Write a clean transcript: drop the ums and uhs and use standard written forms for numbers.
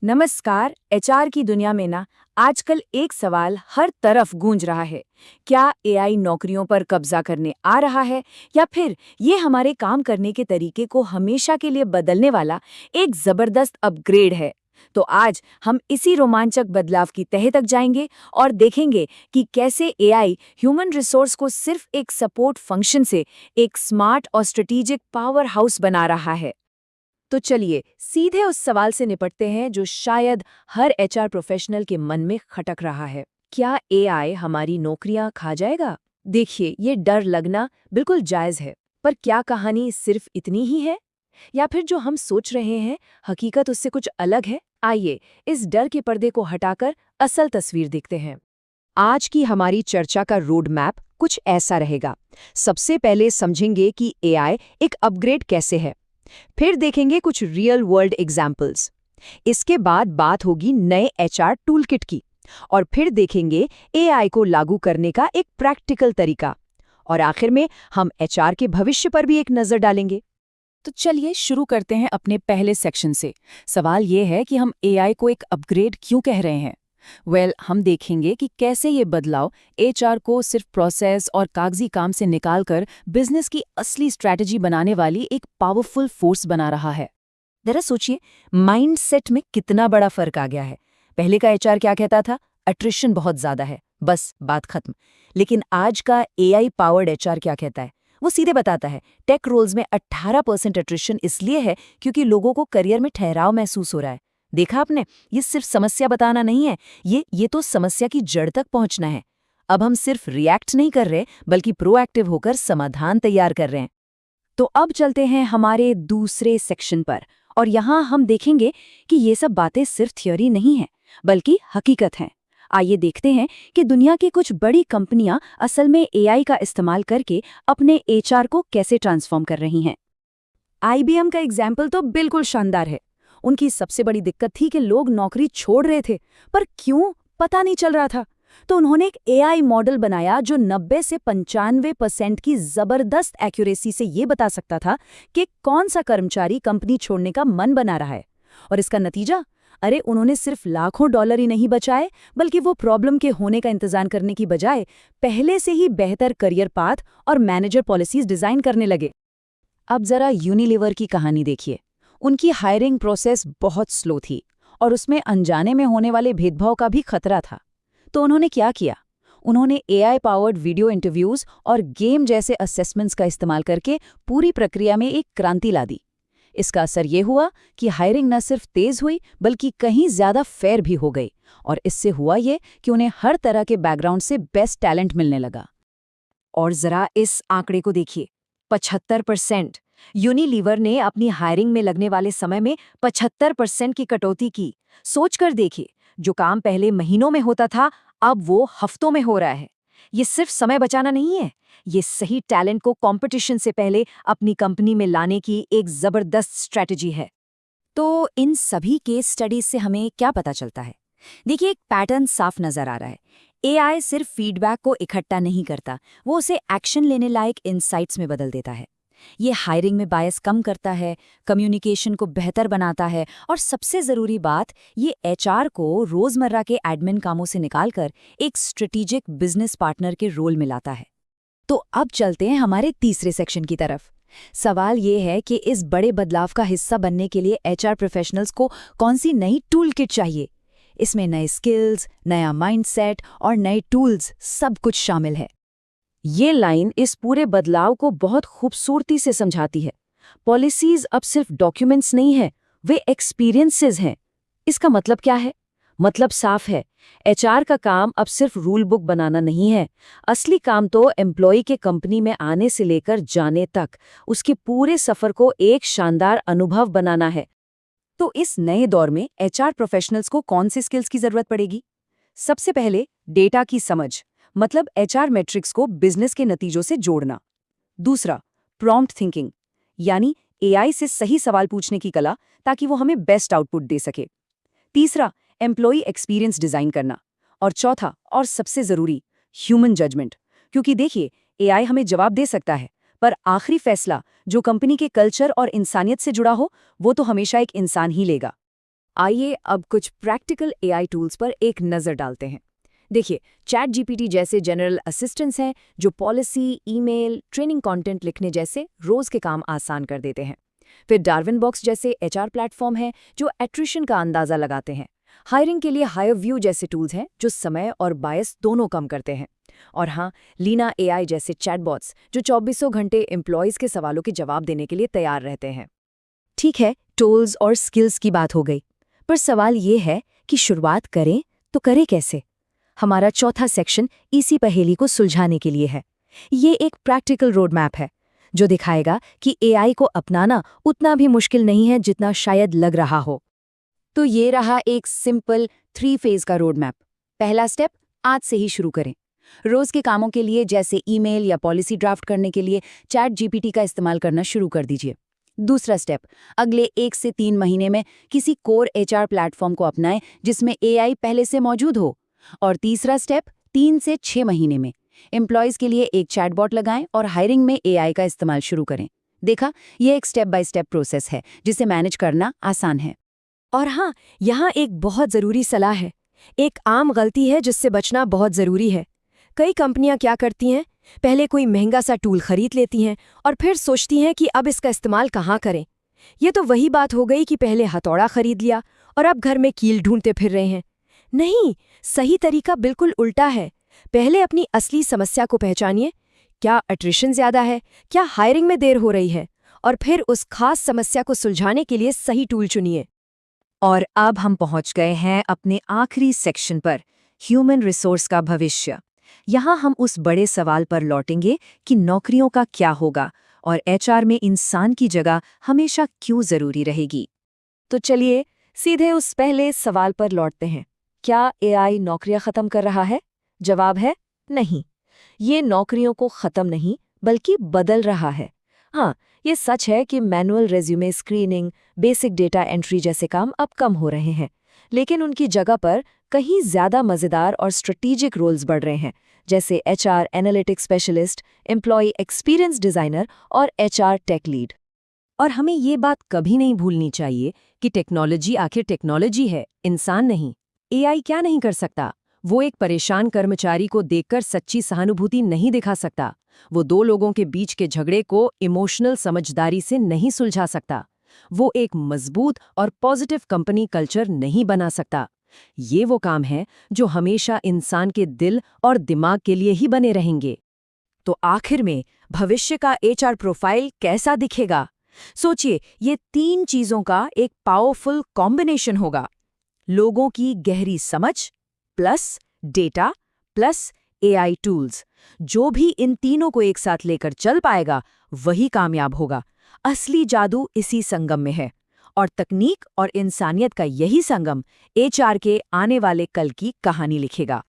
नमस्कार। एचआर की दुनिया में ना आजकल एक सवाल हर तरफ गूंज रहा है। क्या एआई नौकरियों पर कब्जा करने आ रहा है या फिर ये हमारे काम करने के तरीके को हमेशा के लिए बदलने वाला एक जबरदस्त अपग्रेड है? तो आज हम इसी रोमांचक बदलाव की तह तक जाएंगे और देखेंगे कि कैसे एआई ह्यूमन रिसोर्स को सिर्फ एक सपोर्ट फंक्शन से एक स्मार्ट और स्ट्रेटेजिक पावर हाउस बना रहा है। तो चलिए सीधे उस सवाल से निपटते हैं जो शायद हर एचआर प्रोफेशनल के मन में खटक रहा है। क्या एआई हमारी नौकरियां खा जाएगा? देखिए, ये डर लगना बिल्कुल जायज है, पर क्या कहानी सिर्फ इतनी ही है या फिर जो हम सोच रहे हैं हकीकत उससे कुछ अलग है? आइए इस डर के पर्दे को हटाकर असल तस्वीर देखते हैं। आज की हमारी चर्चा का रोड मैप कुछ ऐसा रहेगा। सबसे पहले समझेंगे कि एआई एक अपग्रेड कैसे है, फिर देखेंगे कुछ रियल वर्ल्ड एग्जाम्पल्स। इसके बाद बात होगी नए एचआर टूलकिट की, और फिर देखेंगे एआई को लागू करने का एक प्रैक्टिकल तरीका। और आखिर में हम एचआर के भविष्य पर भी एक नजर डालेंगे। तो चलिए शुरू करते हैं अपने पहले सेक्शन से। सवाल ये है कि हम एआई को एक अपग्रेड क्यों कह रहे हैं। हम देखेंगे कि कैसे ये बदलाव एचआर को सिर्फ प्रोसेस और कागजी काम से निकालकर बिजनेस की असली स्ट्रैटेजी बनाने वाली एक पावरफुल फोर्स बना रहा है। जरा सोचिए, माइंडसेट में कितना बड़ा फर्क आ गया है। पहले का एचआर क्या कहता था? अट्रिशन बहुत ज्यादा है, बस बात खत्म। लेकिन आज का एआई पावर्ड एचआर क्या कहता है? वो सीधे बताता है, टेक रोल्स में 18% अट्रिशन इसलिए है क्योंकि लोगों को करियर में ठहराव महसूस हो रहा है। देखा आपने, ये सिर्फ समस्या बताना नहीं है, ये तो समस्या की जड़ तक पहुंचना है। अब हम सिर्फ रिएक्ट नहीं कर रहे, बल्कि प्रोएक्टिव होकर समाधान तैयार कर रहे हैं। तो अब चलते हैं हमारे दूसरे सेक्शन पर, और यहाँ हम देखेंगे कि ये सब बातें सिर्फ थ्योरी नहीं है, बल्कि हकीकत हैं। आइए देखते हैं कि दुनिया की कुछ बड़ी कंपनियां असल में एआई का इस्तेमाल करके अपने एचआर को कैसे ट्रांसफॉर्म कर रही हैं। आईबीएम का एग्जाम्पल तो बिल्कुल शानदार है। उनकी सबसे बड़ी दिक्कत थी कि लोग नौकरी छोड़ रहे थे, पर क्यों पता नहीं चल रहा था। तो उन्होंने एक एआई मॉडल बनाया जो 90 से 95% की जबरदस्त एक्यूरेसी से ये बता सकता था कि कौन सा कर्मचारी कंपनी छोड़ने का मन बना रहा है। और इसका नतीजा, अरे उन्होंने सिर्फ लाखों डॉलर ही नहीं बचाए, बल्कि वो प्रॉब्लम के होने का इंतजार करने की बजाय पहले से ही बेहतर करियर पाथ और मैनेजर पॉलिसीज डिजाइन करने लगे। अब जरा यूनिलीवर की कहानी देखिए। उनकी हायरिंग प्रोसेस बहुत स्लो थी और उसमें अनजाने में होने वाले भेदभाव का भी खतरा था। तो उन्होंने क्या किया? उन्होंने एआई पावर्ड वीडियो इंटरव्यूज और गेम जैसे असेसमेंट्स का इस्तेमाल करके पूरी प्रक्रिया में एक क्रांति ला दी। इसका असर ये हुआ कि हायरिंग न सिर्फ तेज हुई, बल्कि कहीं ज्यादा फेयर भी हो गई। और इससे हुआ ये कि उन्हें हर तरह के बैकग्राउंड से बेस्ट टैलेंट मिलने लगा। और जरा इस आंकड़े को देखिए, 75%। यूनिलीवर ने अपनी हायरिंग में लगने वाले समय में 75% की कटौती की। सोचकर देखिए, जो काम पहले महीनों में होता था, अब वो हफ्तों में हो रहा है। ये सिर्फ समय बचाना नहीं है, ये सही टैलेंट को कंपटीशन से पहले अपनी कंपनी में लाने की एक जबरदस्त स्ट्रैटेजी है। तो इन सभी केस स्टडीज से हमें क्या पता चलता है? देखिए, एक पैटर्न साफ नजर आ रहा है। एआई सिर्फ फीडबैक को इकट्ठा नहीं करता, वो उसे एक्शन लेने लायक इंसाइट्स में बदल देता है। ये हायरिंग में बायस कम करता है, कम्युनिकेशन को बेहतर बनाता है, और सबसे ज़रूरी बात, ये एचआर को रोज़मर्रा के एडमिन कामों से निकालकर एक स्ट्रेटेजिक बिजनेस पार्टनर के रोल में लाता है। तो अब चलते हैं हमारे तीसरे सेक्शन की तरफ। सवाल ये है कि इस बड़े बदलाव का हिस्सा बनने के लिए एचआर प्रोफेशनल्स को कौन सी नई टूल किट चाहिए। इसमें नए स्किल्स, नया माइंडसेट और नए टूल्स सब कुछ शामिल है। ये लाइन इस पूरे बदलाव को बहुत खूबसूरती से समझाती है। पॉलिसीज अब सिर्फ डॉक्यूमेंट्स नहीं है, वे एक्सपीरियंसेस हैं। इसका मतलब क्या है? मतलब साफ है, एचआर का काम अब सिर्फ रूल बुक बनाना नहीं है। असली काम तो एम्प्लॉय के कंपनी में आने से लेकर जाने तक उसके पूरे सफर को एक शानदार अनुभव बनाना है। तो इस नए दौर में एचआर प्रोफेशनल्स को कौन सी स्किल्स की जरूरत पड़ेगी? सबसे पहले डेटा की समझ, मतलब एचआर मैट्रिक्स को बिजनेस के नतीजों से जोड़ना। दूसरा, प्रॉम्प्ट थिंकिंग, यानी एआई से सही सवाल पूछने की कला, ताकि वो हमें बेस्ट आउटपुट दे सके। तीसरा, एम्प्लॉई एक्सपीरियंस डिजाइन करना। और चौथा और सबसे जरूरी, ह्यूमन जजमेंट, क्योंकि देखिए, एआई हमें जवाब दे सकता है, पर आखिरी फैसला जो कंपनी के कल्चर और इंसानियत से जुड़ा हो, वो तो हमेशा एक इंसान ही लेगा। आइए अब कुछ प्रैक्टिकल एआई टूल्स पर एक नज़र डालते हैं। देखिए, चैट जीपीटी जैसे जनरल असिस्टेंट्स हैं जो पॉलिसी, ईमेल, ट्रेनिंग कंटेंट लिखने जैसे रोज़ के काम आसान कर देते हैं। फिर डार्विन बॉक्स जैसे एचआर प्लेटफॉर्म हैं जो एट्रिशन का अंदाज़ा लगाते हैं। हायरिंग के लिए हायर व्यू जैसे टूल्स हैं जो समय और बायस दोनों कम करते हैं। और हाँ, लीना एआई जैसे चैटबॉट्स जो 24 घंटे एम्प्लॉयज़ के सवालों के जवाब देने के लिए तैयार रहते हैं। ठीक है, टूल्स और स्किल्स की बात हो गई, पर सवाल ये है कि शुरुआत करें तो करें कैसे? हमारा चौथा सेक्शन इसी पहेली को सुलझाने के लिए है। ये एक प्रैक्टिकल रोड मैप है जो दिखाएगा कि एआई को अपनाना उतना भी मुश्किल नहीं है जितना शायद लग रहा हो। तो ये रहा एक सिंपल 3 फेज का रोड मैप। पहला स्टेप, आज से ही शुरू करें। रोज के कामों के लिए जैसे ईमेल या पॉलिसी ड्राफ्ट करने के लिए चैट जीपीटी का इस्तेमाल करना शुरू कर दीजिए। दूसरा स्टेप, अगले 1 से 3 महीने में किसी कोर एचआर प्लेटफॉर्म को अपनाएं जिसमें एआई पहले से मौजूद हो। और तीसरा स्टेप, 3 से 6 महीने में एम्प्लॉयज़ के लिए एक चैटबॉट लगाएं और हायरिंग में एआई का इस्तेमाल शुरू करें। देखा, यह एक स्टेप बाय स्टेप प्रोसेस है जिसे मैनेज करना आसान है। और हाँ, यहाँ एक बहुत ज़रूरी सलाह है। एक आम गलती है जिससे बचना बहुत ज़रूरी है। कई कंपनियां क्या करती हैं, पहले कोई महंगा सा टूल खरीद लेती हैं और फिर सोचती हैं कि अब इसका इस्तेमाल कहाँ करें। ये तो वही बात हो गई कि पहले हथौड़ा खरीद लिया और अब घर में कील ढूंढते फिर रहे हैं। नहीं, सही तरीका बिल्कुल उल्टा है। पहले अपनी असली समस्या को पहचानिए। क्या अट्रिशन ज़्यादा है, क्या हायरिंग में देर हो रही है, और फिर उस खास समस्या को सुलझाने के लिए सही टूल चुनिए। और अब हम पहुंच गए हैं अपने आखिरी सेक्शन पर, ह्यूमन रिसोर्स का भविष्य। यहाँ हम उस बड़े सवाल पर लौटेंगे कि नौकरियों का क्या होगा और एचआर में इंसान की जगह हमेशा क्यों ज़रूरी रहेगी। तो चलिए सीधे उस पहले सवाल पर लौटते हैं। क्या एआई नौकरियां खत्म कर रहा है? जवाब है नहीं। ये नौकरियों को खत्म नहीं बल्कि बदल रहा है। हाँ, ये सच है कि manual resume screening, basic data entry जैसे काम अब कम हो रहे हैं, लेकिन उनकी जगह पर कहीं ज़्यादा मज़ेदार और स्ट्रेटेजिक रोल्स बढ़ रहे हैं, जैसे HR analytics specialist, employee experience designer और एचआर टेक लीड। और हमें ये बात कभी नहीं भूलनी चाहिए कि टेक्नोलॉजी आखिर टेक्नोलॉजी है, इंसान नहीं। एआई क्या नहीं कर सकता? वो एक परेशान कर्मचारी को देखकर सच्ची सहानुभूति नहीं दिखा सकता। वो 2 लोगों के बीच के झगड़े को इमोशनल समझदारी से नहीं सुलझा सकता। वो एक मजबूत और पॉजिटिव कंपनी कल्चर नहीं बना सकता। ये वो काम है जो हमेशा इंसान के दिल और दिमाग के लिए ही बने रहेंगे। तो आखिर में भविष्य का एचआर प्रोफाइल कैसा दिखेगा? सोचिए, ये 3 चीज़ों का एक पावरफुल कॉम्बिनेशन होगा। लोगों की गहरी समझ plus data plus AI tools. जो भी इन तीनों को एक साथ लेकर चल पाएगा वही कामयाब होगा। असली जादू इसी संगम में है, और तकनीक और इंसानियत का यही संगम एचआर के आने वाले कल की कहानी लिखेगा।